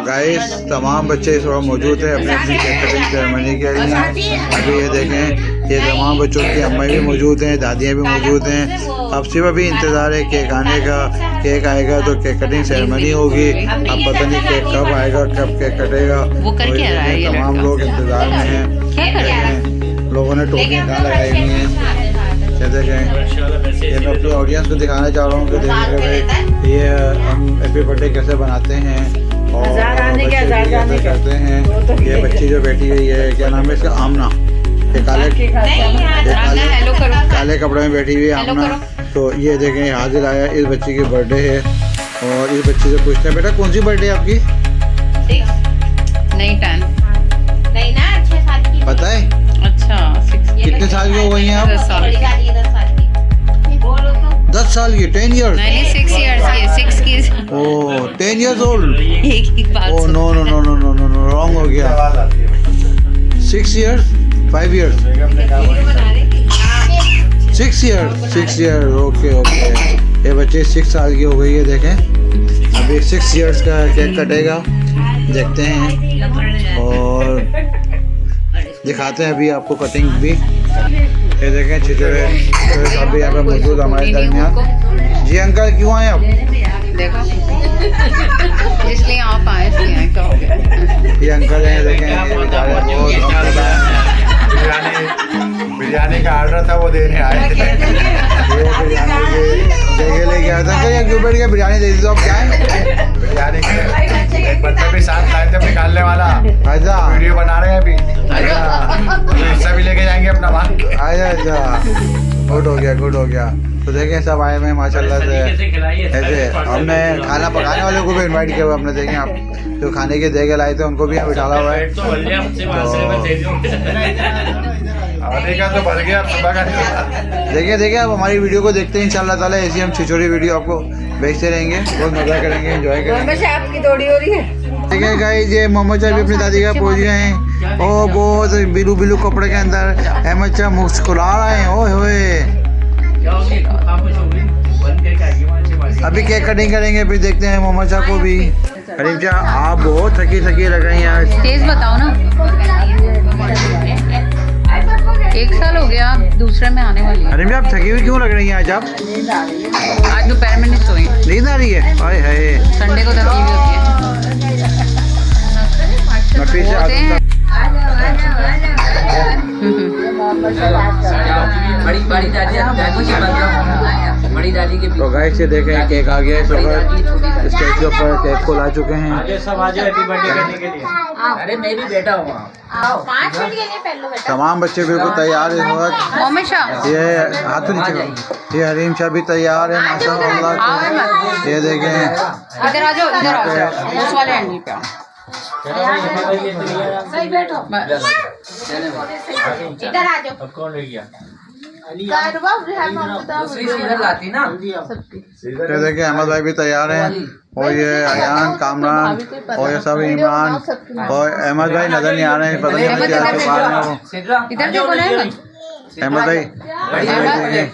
Guys तमाम बच्चे इस वक्त मौजूद हैं अपनी अपनी केक कटिंग सेरेमनी के लिए। अभी ये देखें ये तमाम बच्चों की अम्मा भी मौजूद हैं, दादियाँ भी मौजूद हैं। अब सिर्फ अभी इंतज़ार है केक आने का। केक आएगा तो केक कटिंग सेरेमनी होगी। अब पता नहीं केक कब आएगा, कब केक कटेगा। तमाम लोग इंतज़ार में हैं। लोगों ने टोपियाँ कहाँ लगाई हुई हैं ये मैं अपनी ऑडियंस को दिखाना चाह रहा हूँ कि देखिए भाई ये हम हैप्पी बर्थडे कैसे बनाते हैं और बच्चे कैसे करते हैं। ये बच्ची जो बैठी हुई है क्या नाम है इसका, आमना, ये काले कपड़े में बैठी हुई है आमना। तो ये देखें हाजिर आया, इस बच्ची की बर्थडे है और इस बच्ची से पूछते हैं बेटा कौन सी बर्थडे है आपकी? नहीं 10 नहीं ना 6 साल की पता है? अच्छा 6 कितने साल की हो गई हैं आप? 10 साल 10 साल की 10 ईयर्स। नहीं 6 इयर्स की 6 की ओह 10 ईयर्स ओल्ड। एक ही बात oh no no no no no no no wrong हो गया। 6 years 5 years 6 years 6 years okay okay. ये बच्चे 6 साल की हो गई है। देखें अभी 6 ईयर्स का केक कटेगा, देखते हैं और दिखाते हैं अभी आपको कटिंग भी। ये देखें छिछोरे साहब भी यहाँ पे मौजूद हमारे दरमियान। जी अंकल क्यों आए आप? देखो इसलिए आप आए इसलिए क्या हो गया। ये अंकल हैं देखें, ये बेचारे बहुत बिरयानी का ऑर्डर था वो देने आए थे। ये बिरयानी के लेके आया था। क्या क्यों बैठ के बिरयानी दे दी तो आप क्या है? बिरयानी के एक बंदा भी साथ लाए थे निकालने वाला। अच्छा वीडियो बना रहे हैं अभी। अच्छा हिस्सा भी लेके जाएंगे अपना मांग के। अच्छा गुड हो गया गुड हो गया। तो देखें सब आए हुए माशाल्लाह से ऐसे। हमने खाना पकाने वाले को भी इनवाइट किया हुआ। हमने देखें आप जो खाने के देगे लाए थे उनको भी यहाँ डाला हुआ है। आने तो भर गया सुबह का। देखिए आप हमारी वीडियो को देखते हैं इंशाल्लाह ताला। ऐसी हम छिछोरी वीडियो आपको भेजते रहेंगे, बहुत मज़ा करेंगे, एंजॉय करेंगे। आपकी दौड़ी हो रही है। देखिए गाइस ये मोहम्मद शाह भी अपनी दादी का पहुँच गए हैं और बहुत बिलू बिलू कपड़े के अंदर अहमद शाह मुस्कुरा रहे हैं। ओए होए अभी केक कटिंग करेंगे, फिर देखते हैं मोहम्मद शाह को भी। करीम शाह आप बहुत थकी थकी लग रही हैं आज। तेज बताओ ना, 1 साल हो गया दूसरे में आने वाली है। करीम शाह आप थकी हुई क्यों लग रही हैं आज आप? आज दोपहर में नहीं सोई, नींद आ रही है? हाय हाय संडे को थकी हुई होती है। मैं फिर से होते हैं बड़ी दादी के तो गाइस ये देखें केक आ गया है। स्टेज के ऊपर केक को ला चुके हैं। सब आ जाओ हैप्पी बर्थडे करने के लिए। अरे मैं भी बैठा हुआ। 5 मिनट के लिए पहले बेटा। तमाम बच्चे बिल्कुल तैयार है इस वक्त। मोहम्मद शाह ये हाथ नीचे करो। ये हरीम शाह भी तैयार है माशाल्लाह। ये देखें इधर आ जाओ, इधर आ जाओ, उस वाले एंगल पे आओ। सही बैठो, इधर आ जाओ। कौन रह गया? लाती ना। ये देखें अहमद भाई भी तैयार हैं और ये अयान कामरान और ये सब इमरान और अहमद भाई नजर नहीं आ रहे हैं, पता नहीं क्या के बाहर में वो। इधर देखो ना अहमद भाई अहमद। देखें